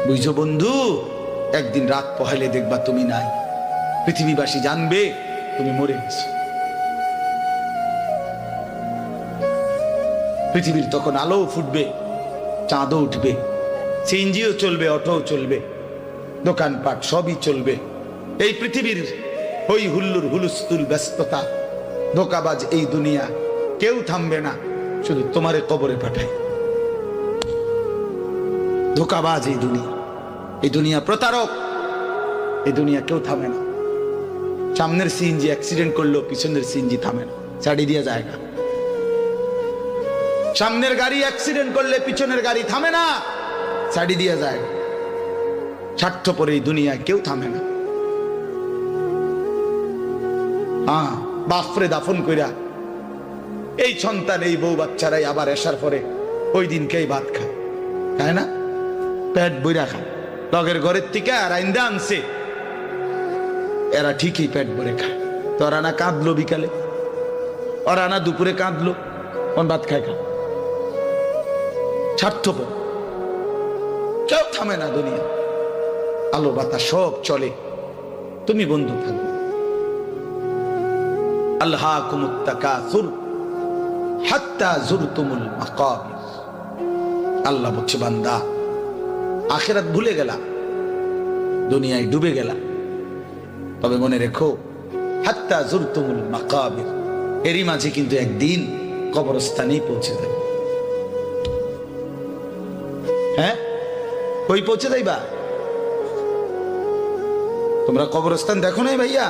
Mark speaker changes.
Speaker 1: বুঝছো বন্ধু, একদিন রাত পহেলে দেখবা তুমি নাই, পৃথিবীবাসী জানবে তুমি মরে গেছো। পৃথিবীর তখন আলো ফুটবে, চাঁদও উঠবে, সিএনজিও চলবে, অটোও চলবে, দোকানপাট সবই চলবে। এই পৃথিবীর হই হুল্লুর হুলুস্থুল ব্যস্ততা, ধোকাবাজ এই দুনিয়া, কেউ থামবে না, শুধু তোমারে কবরে পাঠায়। ধোকাবাজ এই দুনিয়া, এই দুনিয়া প্রতারক, এই দুনিয়া কেউ থামে না। সামনের সিএনজি অ্যাক্সিডেন্ট করলো, পিছনের সিএনজি থামে না, ছাড়ি দিয়ে যায় না। সামনের গাড়ি অ্যাক্সিডেন্ট করলে পিছনের গাড়ি থামে না, ছাড়ি দিয়ে যায়। স্বার্থপর এই দুনিয়ায় কেউ থামে না। হ্যাঁ, বাপরে দাফন কইরা এই সন্তান, এই বউ বাচ্চারাই আবার এসার পরে ওই দিনকেই ভাত খায়, তাই না? পেট বইরা খায়, লগের ঘরের থেকে আর আইন্দা আনছে, এরা ঠিকই পেট ভরে খায়। তো ওরা না কাঁদলো বিকালে, ওরা না দুপুরে কাঁদলো, কোন ভাত খায় খা। স্বার্থপর, কেউ থামে না দুনিয়া, আলো বাতাস সব চলে, তুমি বন্ধু থাকবে। আল্লাহকুমুত তাকাসুর হাত্তা যুরতুমুল মাকাবির। আল্লাহ বলছে, বান্দা আখিরাত ভুলে গেলা, দুনিয়ায় ডুবে গেলা, তবে মনে রেখো হাত্তা যুরতুমুল মাকাবির, এরই মাঝে কিন্তু একদিন কবরস্থানেই পৌঁছে যাবে। হ্যাঁ, কই পৌঁছে যাইবা? তোমরা কবরস্থান দেখো নাই ভাইয়া?